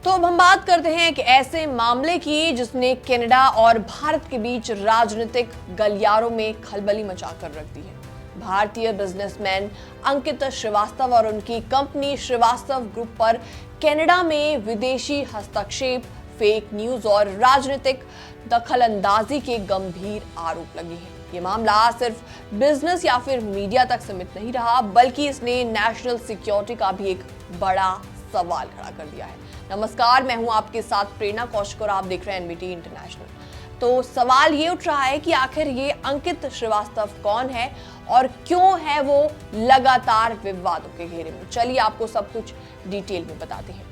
तो अब हम बात करते हैं एक ऐसे मामले की जिसने कनाडा और भारत के बीच राजनीतिक गलियारों में खलबली मचाकर रख दी है। भारतीय बिजनेसमैन अंकित श्रीवास्तव और उनकी कंपनी श्रीवास्तव ग्रुप पर कनाडा में विदेशी हस्तक्षेप, फेक न्यूज और राजनीतिक दखलंदाजी के गंभीर आरोप लगे हैं। ये मामला सिर्फ बिजनेस या फिर मीडिया तक सीमित नहीं रहा, बल्कि इसने नेशनल सिक्योरिटी का भी एक बड़ा सवाल खड़ा कर दिया है। नमस्कार, मैं हूं आपके साथ प्रेरणा कौशिक और आप देख रहे हैं एनबीटी इंटरनेशनल। तो सवाल ये उठ रहा है कि आखिर ये अंकित श्रीवास्तव कौन है और क्यों है वो लगातार विवादों के घेरे में। चलिए आपको सब कुछ डिटेल में बताते हैं।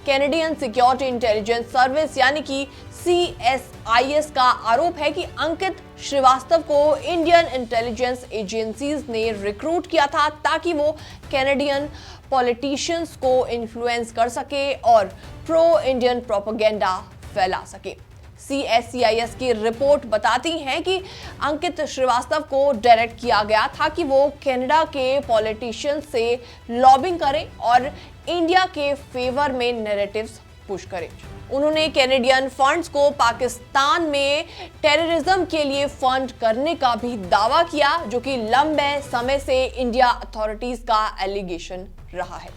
कैनेडियन सिक्योरिटी इंटेलिजेंस सर्विस यानी कि CSIS का आरोप है कि अंकित श्रीवास्तव को इंडियन इंटेलिजेंस एजेंसीज ने रिक्रूट किया था ताकि वो कैनेडियन पॉलिटिशियंस को इन्फ्लुएंस कर सके और प्रो इंडियन प्रोपेगेंडा फैला सके। CSIS की रिपोर्ट बताती है कि अंकित श्रीवास्तव को डायरेक्ट किया गया था कि वो कनाडा के पॉलिटिशियंस से लॉबिंग करें और इंडिया के फेवर में नैरेटिव्स पुश करें। उन्होंने कैनेडियन फंड्स को पाकिस्तान में टेररिज्म के लिए फंड करने का भी दावा किया, जो कि लंबे समय से इंडिया अथॉरिटीज का एलिगेशन रहा है।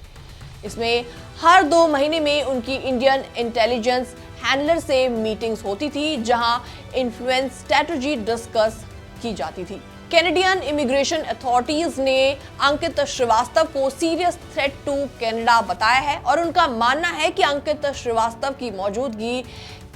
इसमें हर 2 महीने में उनकी इंडियन इंटेलिजेंस हैंडलर से मीटिंग्स होती थी, जहां इन्फ्लुएंस स्ट्रेटजी डिस्कस की जाती थी। कैनेडियन इमिग्रेशन अथॉरिटीज ने अंकित श्रीवास्तव को सीरियस थ्रेट टू कनाडा बताया है और उनका मानना है कि अंकित श्रीवास्तव की मौजूदगी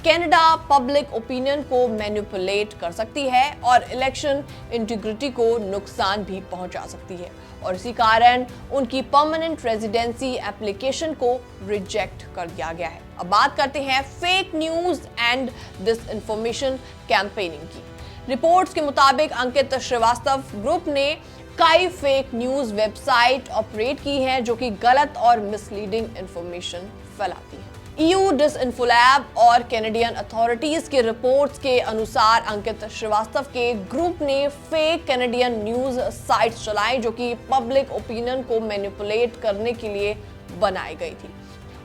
कनाडा पब्लिक ओपिनियन को मैनिपुलेट कर सकती है और इलेक्शन इंटीग्रिटी को नुकसान भी पहुंचा सकती है, और इसी कारण उनकी परमानेंट रेजिडेंसी एप्लीकेशन को रिजेक्ट कर दिया गया है। अब बात करते हैं fake news and disinformation campaigning की। रिपोर्ट्स के मुताबिक अंकित श्रीवास्तव ग्रुप ने कई फेक न्यूज वेबसाइट ऑपरेट की हैं जो कि गलत और मिसलीडिंग इंफॉर्मेशन फैलाती हैं। EU डिसइंफोलैब और कैनेडियन अथॉरिटीज के रिपोर्ट्स के अनुसार अंकित श्रीवास्तव के ग्रुप ने फेक कैनेडियन न्यूज साइट्स चलाई जो कि पब्लिक ओपिनियन को मैनिपुलेट करने के लिए बनाई गई थी,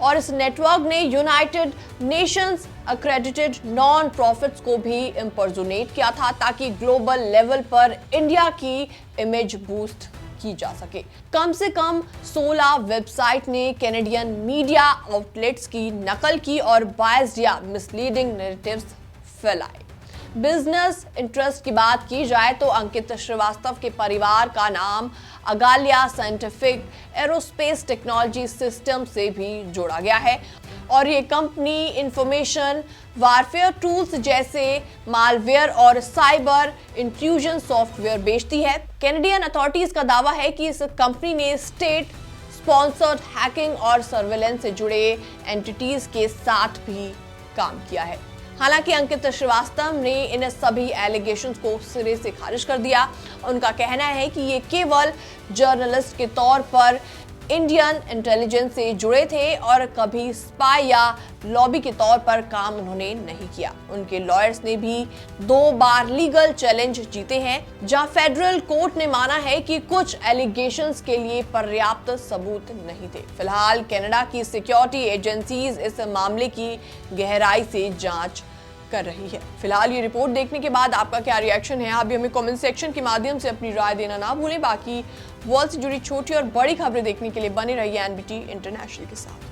और इस नेटवर्क ने United Nations accredited non profits को भी इम्पर्सोनेट किया था ताकि ग्लोबल लेवल पर इंडिया की इमेज बूस्ट की जा सके। कम से कम 16 वेबसाइट ने कैनेडियन मीडिया आउटलेट्स की नकल की और बायस्ड या मिसलीडिंग नैरेटिव्स फैलाए। बिजनेस इंटरेस्ट की बात की जाए तो अंकित श्रीवास्तव के परिवार का नाम अगालिया साइंटिफिक एरोस्पेस टेक्नोलॉजी सिस्टम से भी जोड़ा गया है, और ये कंपनी इंफॉर्मेशन वारफेयर टूल्स जैसे मालवेयर और साइबर इंट्रूजन सॉफ्टवेयर बेचती है। कैनेडियन अथॉरिटीज का दावा है कि इस कंपनी ने स्टेट स्पॉन्सर्ड हैकिंग और सर्वेलेंस से जुड़े एंटिटीज के साथ भी काम किया है। हालांकि अंकित श्रीवास्तव ने इन सभी एलिगेशंस को सिरे से खारिज कर दिया। उनका कहना है कि ये केवल जर्नलिस्ट के तौर पर इंडियन इंटेलिजेंस से जुड़े थे और कभी स्पाई या लॉबी के तौर पर काम उन्होंने नहीं किया। उनके लॉयर्स ने भी 2 बार लीगल चैलेंज जीते हैं, जहां फेडरल कोर्ट ने माना है कि कुछ एलिगेशंस के लिए पर्याप्त सबूत नहीं थे। फिलहाल कनाडा की सिक्योरिटी एजेंसीज इस मामले की गहराई से जांच कर रही है। फिलहाल ये रिपोर्ट देखने के बाद आपका क्या रिएक्शन है, आप भी हमें कमेंट सेक्शन के माध्यम से अपनी राय देना ना भूलें। बाकी वर्ल्ड से जुड़ी छोटी और बड़ी खबरें देखने के लिए बने रहिए एनबीटी इंटरनेशनल के साथ।